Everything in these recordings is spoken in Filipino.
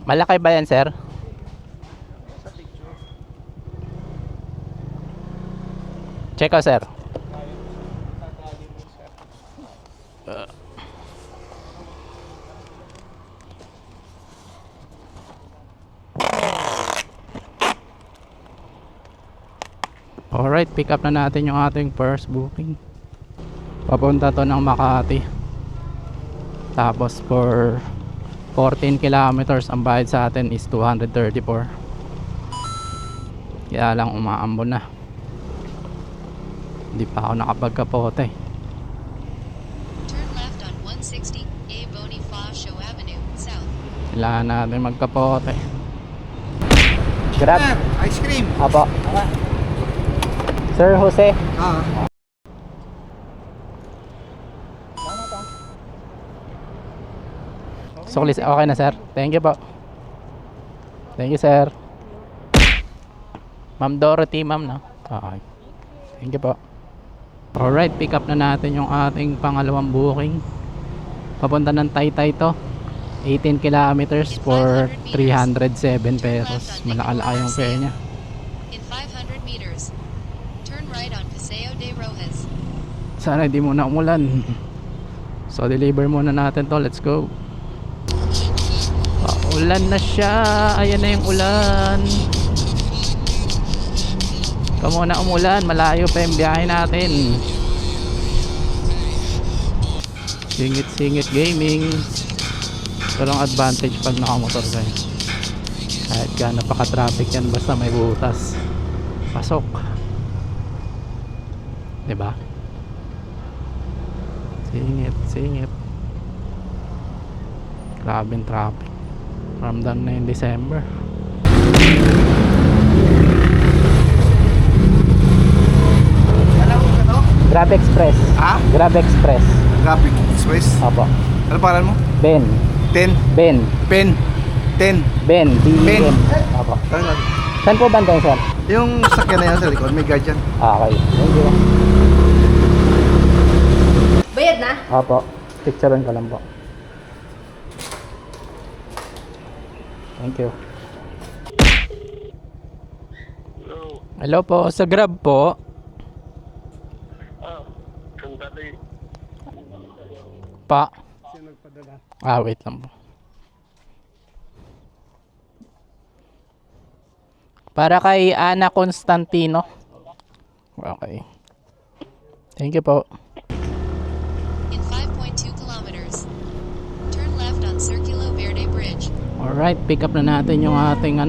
Malaki ba yan, sir? Check ko, sir. Alright, pick up na natin yung ating first booking. Papunta to ng Makati. Tapos for 14 kilometers ang bayad sa atin is 234. Kaya lang umaambon na. Hindi pa ako nakapagkapote. Turn left on 160 A Bonifacio Avenue South. Kailangan natin magkapote. Grab. Ice cream. Apo. Sir Jose. Suklis, okay na sir. Thank you po. Thank you sir. Ma'am Dorothy, ma'am, no? Okay. Thank you po. Alright, pick up na natin yung ating pangalawang booking. Papunta ng Taytay to. 18 kilometers for 307 pesos. Malaki yung fare niya. In 500 meters, turn right on Paseo de Rojas. Sana hindi muna umulan. So deliver muna natin to. Let's go. Ulan na siya. Ayan na yung ulan. Kamo na umulan. Malayo pa yung biyahe natin. Singit-singit gaming. Ito lang advantage pag nakamotor kayo. Kahit ka napaka-traffic yan, basta may butas. Pasok. Diba? Singit. Grabing traffic. Ramdam na yung December. Grab Express. Ha? Grab Express. Graphic Express. Opo. Ano pangalan mo? Ben. 10. Ben. Pen. 10. Ben. Ben. B-E-N. Opo. Ano? Saan po banda yun, sir? Yung sakyan na yan sa likod, may guardian. Okay. Thank you. Bayad na? Opo. Picturean ko lang po. Thank you. Hello po. Sa Grab po. Sandali. Pa. Wait lang po. Para kay Ana Constantino. Okay. Thank you po. In 5.2 kilometers, turn left on Circulo Verde Bridge. Alright, pick up na natin yung ating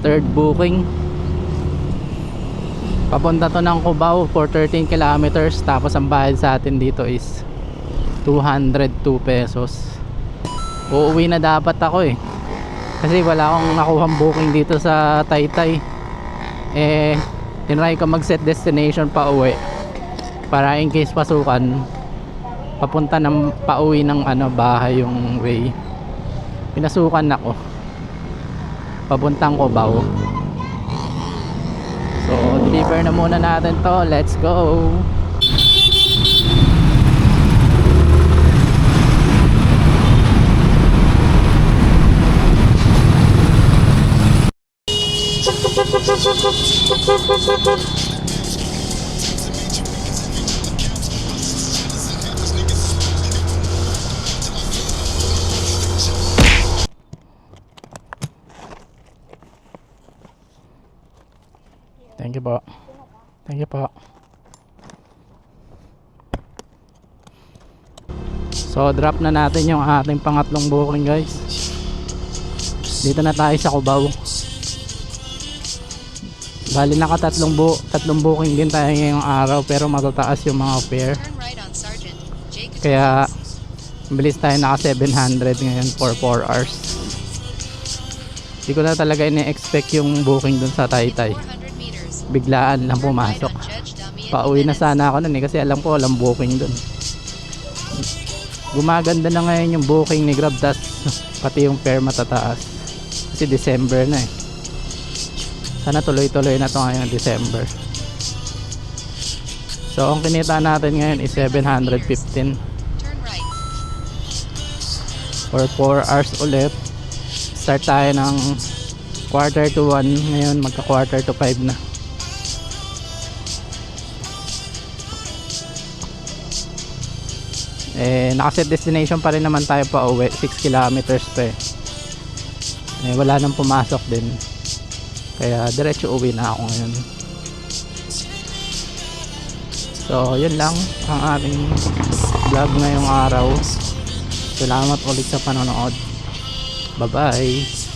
third booking. Papunta to ng Cubao for 13 kilometers. Tapos ang bayad sa atin dito is 202 pesos. Uuwi na dapat ako eh. Kasi wala akong nakuhang booking dito sa Taytay. Tinry ko mag-set destination pa uwi. Para in case pasukan, papunta ng pauwi ng bahay yung way. Pinasukan ako. Papuntang Cubao. So, deliver na muna natin to. Let's go. Thank you po. Thank you po. So drop na natin yung ating pangatlong booking, guys. Dito na tayo sa Cubao. Bali tatlong booking din tayo ngayong araw, pero matataas yung mga fare. Turn right on Sergeant Jacob. Kaya bilis tayo, naka 700 ngayon for 4 hours. Hindi ko na talaga ini-expect yung booking dun sa Taytay. 400 meters, Biglaan lang turn right pumasok. on Judge Damian Pauwi na Jimenez. sana ako nun kasi alam ko walang booking dun. Gumaganda na ngayon yung booking ni Grab, tas pati yung fare matataas kasi December na eh. Sana tuloy-tuloy na to ngayong December. So ang kinita natin ngayon is 715 Turn right. for 4 hours ulit. Nag-start tayo ng quarter to 1. Ngayon magka quarter to 5 na. Nakaset destination pa rin naman tayo pa uwi. 6 kilometers pa wala nang pumasok din, kaya diretso uwi na ako ngayon. So yun lang ang ating vlog ngayong araw. Salamat ulit sa panonood. Bye bye.